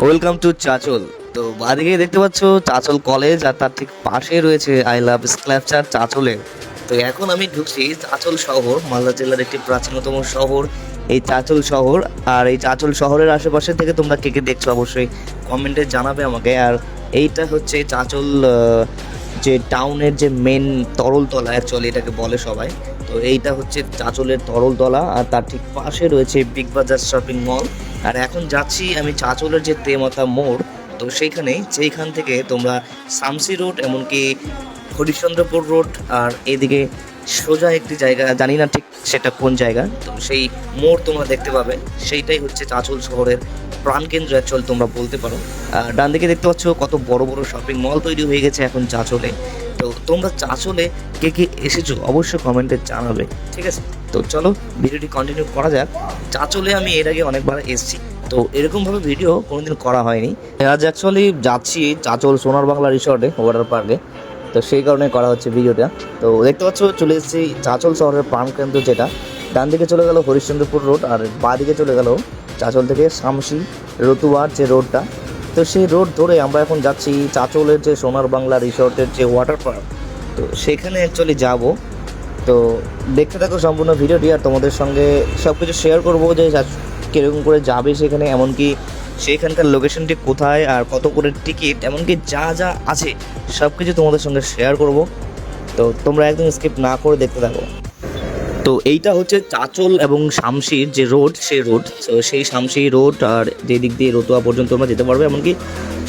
Welcome to Chanchal. তো বাদিকে দেখতে পাচ্ছ চাচল কলেজ, আর তার ঠিক পাশে রয়েছে আই লাভ স্ক্ল্যাপচার চাচলে। তো এখন আমি ঢুকছি চাচল শহর, মালদা জেলার একটি প্রাচীনতম শহর এই চাচল শহর। আর এই চাচল শহরের আশেপাশে থেকে তোমরা কে কে দেখছো অবশ্যই কমেন্টে জানাবে আমাকে। আর এইটা হচ্ছে চাচল যে টাউনের যে মেন তরলতলা, অ্যাকচুয়ালি এটাকে বলে সবাই। তো এইটা হচ্ছে চাচলের তরলতলা, আর তার ঠিক পাশে রয়েছে বিগ বাজার শপিং মল। আর এখন যাচ্ছি আমি চাচলের যে তেমাথা মোড়, তো সেইখান থেকে তোমরা শামসি রোড, এমনকি হরিশ্চন্দ্রপুর রোড, আর এদিকে সোজা একটি জায়গা, জানি না ঠিক সেটা কোন জায়গা, তো সেই মোড় তোমরা দেখতে পাবে। সেইটাই হচ্ছে চাচল শহরের প্রাণকেন্দ্র অ্যাকচুয়াল তোমরা বলতে পারো। ডান দিকে দেখতে পাচ্ছ কত বড় বড় শপিং মল তৈরি হয়ে গেছে এখন চাচলে। তো তোমরা চাচলে কে কে এসেছো অবশ্যই কমেন্টে জানাবে, ঠিক আছে? তো চলো ভিডিওটি কন্টিনিউ করা যাক। চাচলে আমি এর আগে অনেকবার এসেছি, তো এরকমভাবে ভিডিও কোনোদিন করা হয়নি। আজ অ্যাকচুয়ালি যাচ্ছি চাচল সোনার বাংলা রিসর্টে, ওয়াটার পার্কে। তো সেই কারণে করা হচ্ছে ভিডিওটা। তো দেখতে পাচ্ছ চলে এসেছি চাচল শহরের প্রাণকেন্দ্র, যেটা ডান দিকে চলে গেল হরিশ্চন্দ্রপুর রোড, আর বাঁ দিকে চলে গেল চাচল থেকে শামসি রতুয়ার যে রোডটা। তো সেই রোড ধরে আমরা এখন যাচ্ছি চাচলের যে সোনার বাংলা রিসর্টের যে ওয়াটার পার্ক, তো সেখানে অ্যাকচুয়ালি যাব। তো দেখতে থাকো সম্পূর্ণ ভিডিওটি, আর তোমাদের সঙ্গে সব কিছু শেয়ার করবো যে কীরকম করে যাবে সেখানে, এমনকি সেইখানকার লোকেশনটি কোথায় আর কত করে টিকিট, এমনকি যা যা আছে সব কিছু তোমাদের সঙ্গে শেয়ার করব। তো তোমরা একদম স্কিপ না করে দেখতে থাকো। তো এইটা হচ্ছে চাচল এবং শামসির যে রোড, সেই রোড। তো সেই শামসি রোড আর যে দিক দিয়ে রতুয়া পর্যন্ত তোমরা যেতে পারবে, এমনকি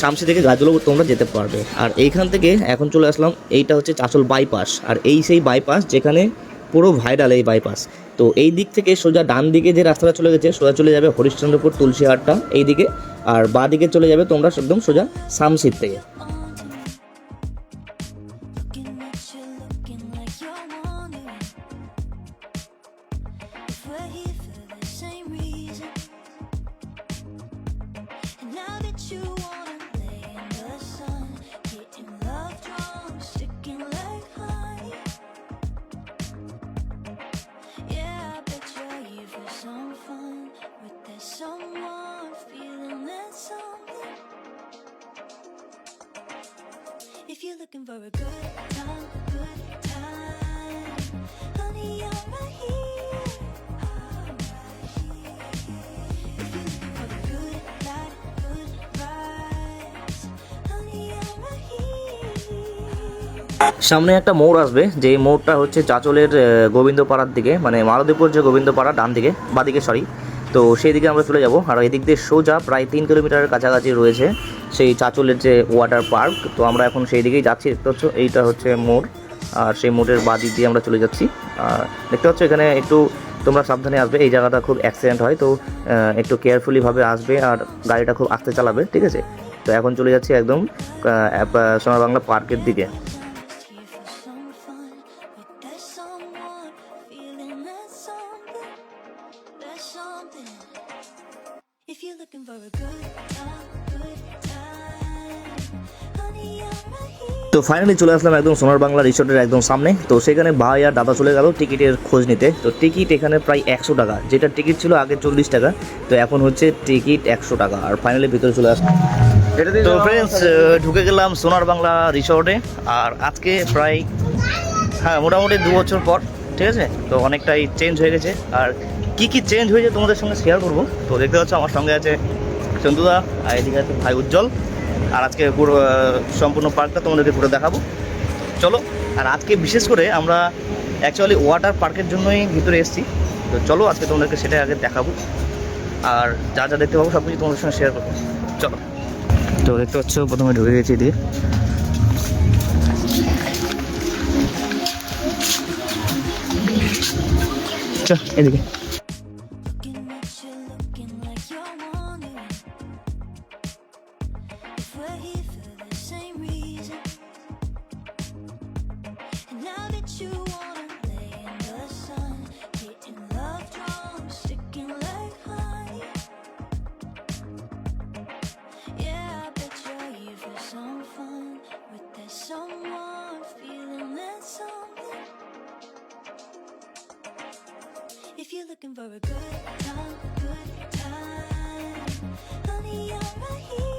শামসি থেকে গাজলও তোমরা যেতে পারবে। আর এইখান থেকে এখন চলে আসলাম, এইটা হচ্ছে চাচল বাইপাস, আর এই সেই বাইপাস যেখানে পুরো ভাইরাল এই বাইপাস। তো এই দিক থেকে সোজা ডান দিকে যে রাস্তাটা চলে গেছে, সোজা চলে যাবে হরিশ্চন্দ্রপুর তুলসীহাটটা এই দিকে, আর বাঁ দিকে চলে যাবে তোমরা একদম সোজা শামসির থেকে। If you're looking for a good time, honey, I'm right here. If you're looking for the good life, good vibes, honey, I'm right here. সামনে একটা মোড় আসবে, যে মোড়টা হচ্ছে চাচলের গোবিন্দপাড়ার দিকে, মানে মালতীপুর যে গোবিন্দপাড়া ডান দিকে, বাদিকে সরি। তো সেই দিকে আমরা চলে যাব, আর এদিক দিয়ে সোজা প্রায় 3 কিলোমিটারের কাছাকাছি রয়েছে সেই চাচলের যে ওয়াটার পার্ক। তো আমরা এখন সেই দিকেই যাচ্ছি। দেখতে পাচ্ছ এইটা হচ্ছে মোড়, আর সেই মোড়ের বাঁ দিক দিয়ে আমরা চলে যাচ্ছি। আর দেখতে পাচ্ছ এখানে একটু তোমরা সাবধানে আসবে, এই জায়গাটা খুব অ্যাক্সিডেন্ট হয়, তো একটু কেয়ারফুলিভাবে আসবে আর গাড়িটা খুব আস্তে চালাবে, ঠিক আছে? তো এখন চলে যাচ্ছি একদম সোনার বাংলা পার্কের দিকে। If you're looking for a good time, honey, I'm right here. তো ফাইনালি চলে আসলাম একদম সোনার বাংলা রিসোর্টের একদম সামনে। তো সেখানে ভাই আর দাদা চলে গেল টিকিটের খোঁজ নিতে। তো টিকিট এখানে প্রায় 100 টাকা, যেটা টিকিট ছিল আগে 40 টাকা, তো এখন হচ্ছে টিকিট 100 টাকা। আর ফাইনালি ভিতরে চলে আসলাম। তো ফ্রেন্ডস, ঢুকে গেলাম সোনার বাংলা রিসোর্টে। আর আজকে প্রায় মোটামুটি 2 বছর পর, ঠিক আছে? তো অনেকটাই চেঞ্জ হয়ে গেছে, আর কি কি চেঞ্জ হয়েছে তোমাদের সঙ্গে শেয়ার করবো। তো দেখতে পাচ্ছ আমার সঙ্গে আছে চন্দুদা, আর এদিকে আছে ভাই উজ্জ্বল। আর আজকে পুরো সম্পূর্ণ পার্কটা তোমাদেরকে পুরো দেখাবো, চলো। আর আজকে বিশেষ করে আমরা অ্যাকচুয়ালি ওয়াটার পার্কের জন্যই ভিতরে এসেছি। তো চলো আজকে তোমাদেরকে সেটাই আগে দেখাবো, আর যা যা দেখতে পাবো সব কিছু তোমাদের সঙ্গে শেয়ার করবো, চলো। তো দেখতে পাচ্ছ প্রথমে ঢুকে গেছি দিয়ে, এদিকে। Looking at you, looking like you're wondering if we're here for the same reason. And now that you wanna lay in the sun, getting love drawn, sticking like honey. Yeah, I bet you're here for some fun with that someone, feeling that something. If you're looking for a good time, honey, I'm right here.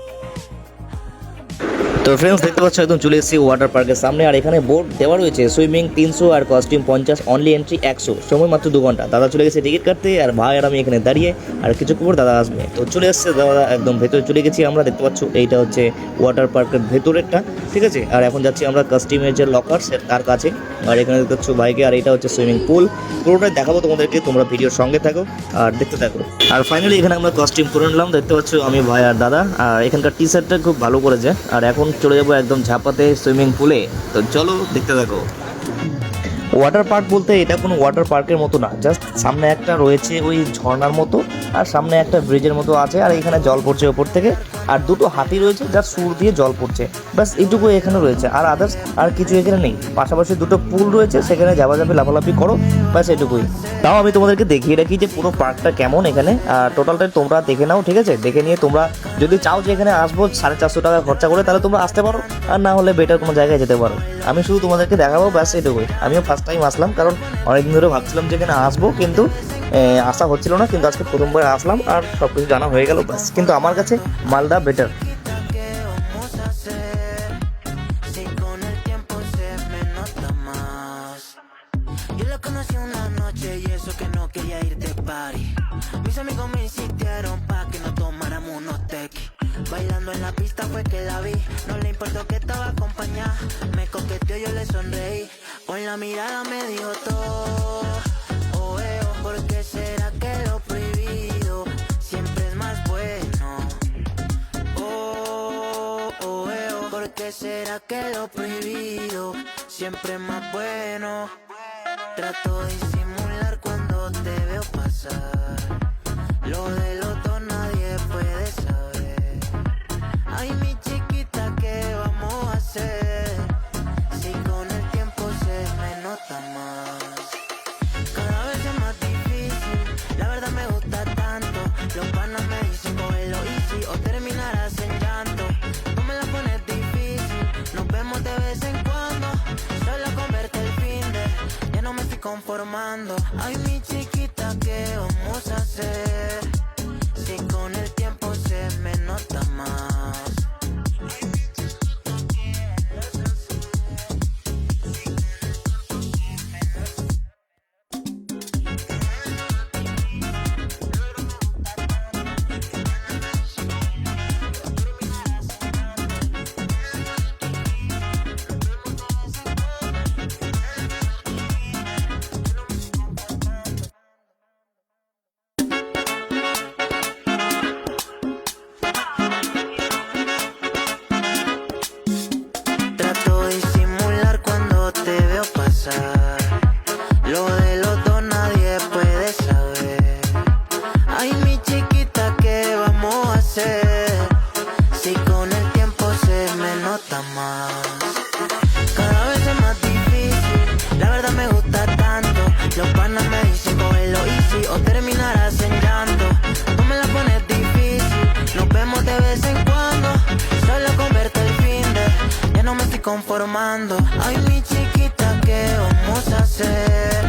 তো friends দেখতে পাচ্ছ একদম চলে এসেছি water পার্কের সামনে, আর এখানে board দেওয়া রয়েছে সুইমিং 300 আর কস্টিউম 50, অনলি এন্ট্রি 100, সময় মাত্র 2 ঘন্টা। দাদা চলে গেছে টিকিট কাটতে, আর ভাই আর আমি এখানে দাঁড়িয়ে, আর কিছু পর দাদা আসবে। তো চলে এসেছে দাদা, একদম ভেতরে চলে গেছি আমরা। দেখতে পাচ্ছ এইটা হচ্ছে ওয়াটার পার্কের ভেতরেরটা, ঠিক আছে। আর এখন যাচ্ছি আমরা কস্টিউমের যে লকার তার কাছে, আর এখানে দেখতে পাচ্ছ বাইকে, আর এটা হচ্ছে সুইমিং পুল। পুরোটাই দেখাবো তোমাদেরকে, তোমরা ভিডিওর সঙ্গে থাকো আর দেখতে থাকো। আর ফাইনালি এখানে আমরা কস্টিউম করে নিলাম, দেখতে পাচ্ছ আমি, ভাই আর দাদা। আর এখানকার টি শার্টটা খুব ভালো করেছে। আর এখন চলে যাবো একদম ঝাপাতে সুইমিং পুলে। তো চলো দেখতে থাকো। ওয়াটার পার্ক বলতে এটা কোনো ওয়াটার পার্কের মতো না, জাস্ট সামনে একটা রয়েছে ওই ঝর্ণার মতো, আর সামনে একটা ব্রিজের মতো আছে, আর এখানে জল পড়ছে ওপর থেকে, আর দুটো হাতি রয়েছে যার সুর দিয়ে জল পড়ছে, ব্যাস এইটুকু এখানে রয়েছে। আর আদার্স আর কিছু এখানে নেই। পাশাপাশি দুটো পুল রয়েছে, সেখানে যাওয়া যাবে লাফালাফি করো, ব্যাস এটুকুই। তাও আমি তোমাদেরকে দেখিয়ে রাখি যে পুরো পার্কটা কেমন এখানে, টোটালটাই তোমরা দেখে নাও, ঠিক আছে। দেখে নিয়ে তোমরা যদি চাও যে এখানে আসবো 450 টাকা খরচা করে, তাহলে তোমরা আসতে পারো, আর না হলে বেটার কোনো জায়গায় যেতে পারো। আমি শুধু তোমাদেরকে দেখাবো, ব্যাস এটুকুই। আমিও ফার্স্ট টাইম আসলাম, কারণ অনেকদিন ধরে ভাবছিলাম যে এখানে আসবো, কিন্তু আসা হচ্ছিল না, কিন্তু আজকে প্রথমবার আসলাম আর সব কিছু জানা হয়ে গেল, ব্যাস। কিন্তু আমার কাছে Malda better. ¿Qué vamos a hacer? Si con el tiempo se me nota más. Yo la conocí una noche y eso que no quería ir de party. Mis amigos me insistieron pa' que no tomáramos unos tequis. Bailando en la pista fue que la vi. No le importó que estaba acompañada. Me coqueteó, yo le sonreí. Con la mirada me dijo todo. Oh, ¿por qué será que lo prohibido siempre es más bueno? ¿Por qué será que lo prohibido siempre es más bueno? Trato de disimular cuando te veo pasar. Lo de los dos nadie puede saber. Ay, mi chiquita, ¿qué vamos a hacer? Si con el tiempo se me nota más. Cada vez es más difícil, la verdad me gusta tanto. Los panas me dicen cógelo easy o terminarás en llanto. No me la pones difícil, nos vemos de vez en cuando. Solo con verte el fin de, ya no me estoy conformando. Ay, mi chiquita, ¿qué vamos a hacer? Si con el tiempo se me nota más. Trato de disimular cuando te veo pasar. Lo de los dos nadie puede saber. Ay, mi chiquita, ¿qué vamos a hacer? Si con el tiempo se me nota más. Cada vez es más difícil, la verdad me gusta tanto. Los panas me dicen cógelo easy o terminarás en llanto. No me la pones difícil, nos vemos de vez en cuando. Solo con verte el fin de, ya no me estoy conformando. Ay, mi chiquita, ¿qué vamos a hacer?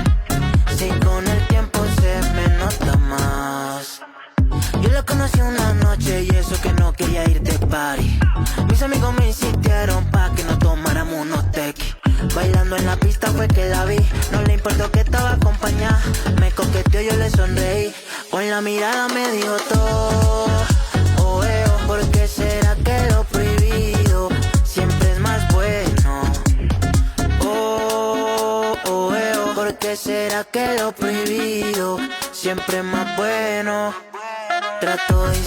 Si con el tiempo se me nota más. Yo la conocí una noche y eso que no quería ir de party. Mis amigos me insistieron pa' que no tomáramos unos tequis. Bailando en la pista fue que la vi. No le importó que estaba acompañada. Me coqueteó, yo le sonreí. Con la mirada me dijo todo. Oh, ¿por qué será que lo prohibido siempre es más bueno? ¿Por qué será que lo prohibido siempre es más bueno? Trato de